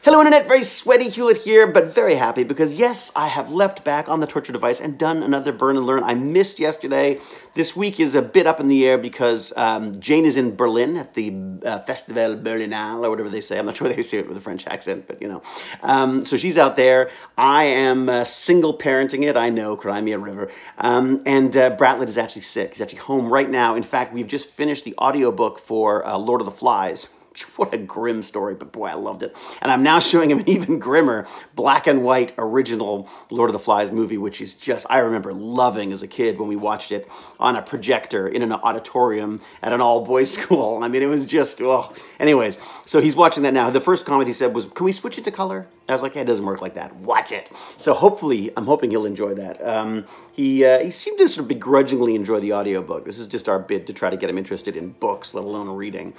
Hello Internet, very sweaty Hewlett here, but very happy because yes, I have leapt back on the torture device and done another burn and learn. I missed yesterday. This week is a bit up in the air because Jane is in Berlin at the Festival Berlinale, or whatever they say. I'm not sure they say it with a French accent, but you know. So she's out there. I am single parenting it, I know, cry me a river. And Bratlett is actually sick. He's actually home right now. In fact, we've just finished the audiobook for Lord of the Flies. What a grim story, but boy, I loved it. And I'm now showing him an even grimmer black and white original Lord of the Flies movie, which is just, I remember loving as a kid when we watched it on a projector in an auditorium at an all-boys school. I mean, it was just, oh. Anyways, so he's watching that now. The first comment he said was, can we switch it to color? I was like, hey, it doesn't work like that. Watch it. So hopefully, I'm hoping he'll enjoy that. He seemed to sort of begrudgingly enjoy the audiobook. This is just our bid to try to get him interested in books, let alone reading.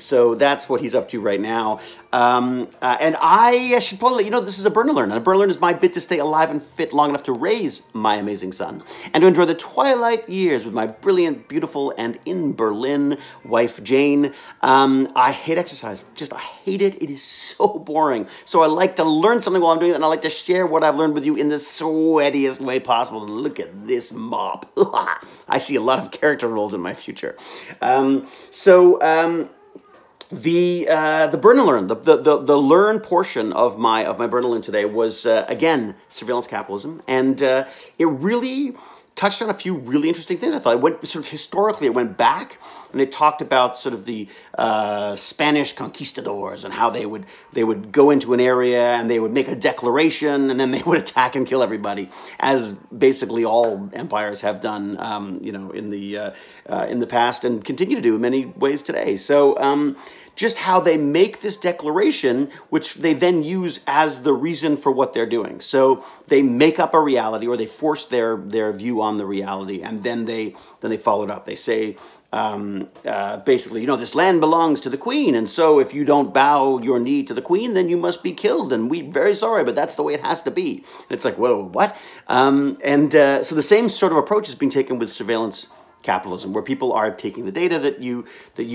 So that's what he's up to right now. And I should probably let you know this is a burn and learn. And a burn and learn is my bid to stay alive and fit long enough to raise my amazing son and to enjoy the twilight years with my brilliant, beautiful, and in Berlin wife, Jane. I hate exercise. I hate it. It is so boring. So I like to learn something while I'm doing it, and I like to share what I've learned with you in the sweatiest way possible. And look at this mop. I see a lot of character roles in my future. The burn and learn, the learn portion of my burn and learn today was again surveillance capitalism, and it really touched on a few really interesting things. I thought it went sort of historically. It went back, and it talked about sort of the Spanish conquistadors and how they would go into an area and they would make a declaration and then they would attack and kill everybody, as basically all empires have done, you know, in the past and continue to do in many ways today. So just how they make this declaration, which they then use as the reason for what they're doing. So they make up a reality, or they force their view on the reality, and then they follow it up. They say, basically, you know, this land belongs to the queen, and so if you don't bow your knee to the queen, then you must be killed, and we're very sorry, but that's the way it has to be. And it's like, whoa, what? So the same sort of approach is being taken with surveillance capitalism, where people are taking the data that you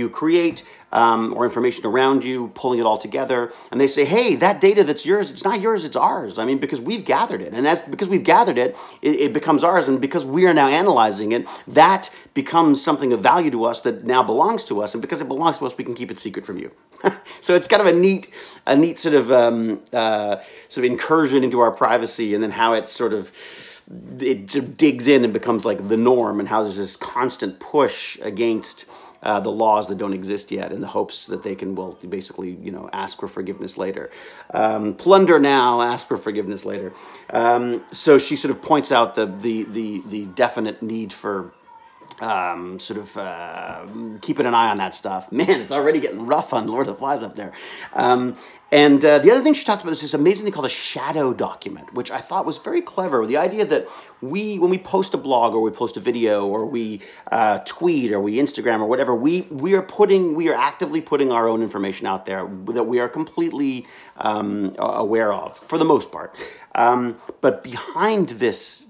create, or information around you, pulling it all together, and they say, hey, that data that's yours, it's not yours, it's ours. I mean, because we've gathered it, and because we've gathered it, it becomes ours, and because we are now analyzing it, that becomes something of value to us that now belongs to us, and because it belongs to us, we can keep it secret from you. So it's kind of a neat sort of incursion into our privacy, and then how it sort of digs in and becomes like the norm, and how there's this constant push against the laws that don't exist yet, in the hopes that they can, well, basically, you know, ask for forgiveness later. Plunder now, ask for forgiveness later. So she sort of points out the definite need for keeping an eye on that stuff. Man, it's already getting rough on Lord of the Flies up there. The other thing she talked about is this amazing thing called a shadow document, which I thought was very clever. The idea that when we post a blog, or we post a video, or we tweet, or we Instagram, or whatever, we are actively putting our own information out there that we are completely aware of, for the most part. But behind this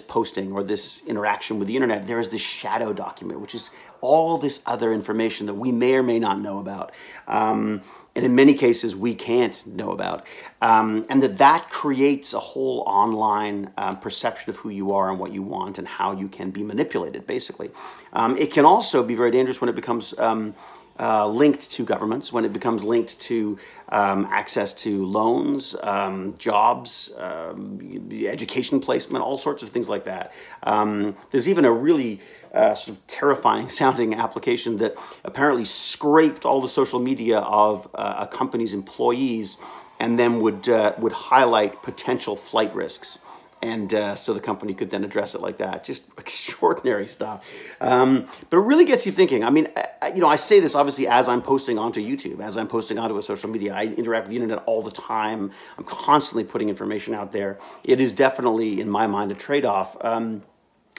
posting or this interaction with the internet, there is this shadow document, which is all this other information that we may or may not know about. And in many cases, we can't know about. And that creates a whole online perception of who you are and what you want and how you can be manipulated, basically. It can also be very dangerous when it becomes linked to governments, when it becomes linked to access to loans, jobs, education placement, all sorts of things like that. There's even a really sort of terrifying sounding application that apparently scraped all the social media of a company's employees, and then would highlight potential flight risks. And so the company could then address it like that. Just extraordinary stuff. But it really gets you thinking. I mean, I say this obviously as I'm posting onto YouTube, as I'm posting onto a social media. I interact with the internet all the time. I'm constantly putting information out there. It is definitely, in my mind, a trade-off.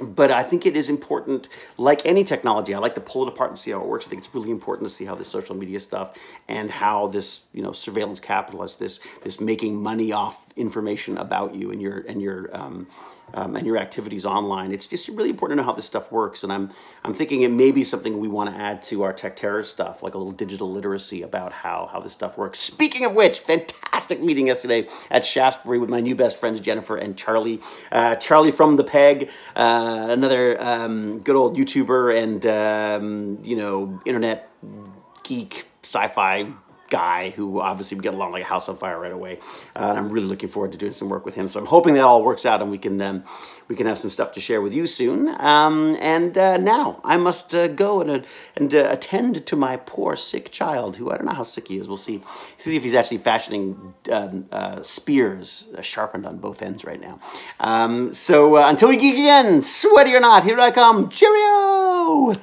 But I think it is important, like any technology, I like to pull it apart and see how it works. I think it's really important to see how this social media stuff and how this, surveillance capitalist, this making money off information about you and your activities online. It's just really important to know how this stuff works, and I'm thinking it may be something we want to add to our tech terror stuff, like a little digital literacy about how this stuff works. Speaking of which, fantastic meeting yesterday at Shaftesbury with my new best friends Jennifer and Charlie. Charlie from The Peg, another good old YouTuber and internet geek sci-fi guy who obviously we get along like a house on fire right away, and I'm really looking forward to doing some work with him. So I'm hoping that all works out and we can have some stuff to share with you soon. Now I must go and attend to my poor sick child, who I don't know how sick he is. We'll see if he's actually fashioning spears sharpened on both ends right now. So until we geek again, sweaty or not, here I come. Cheerio.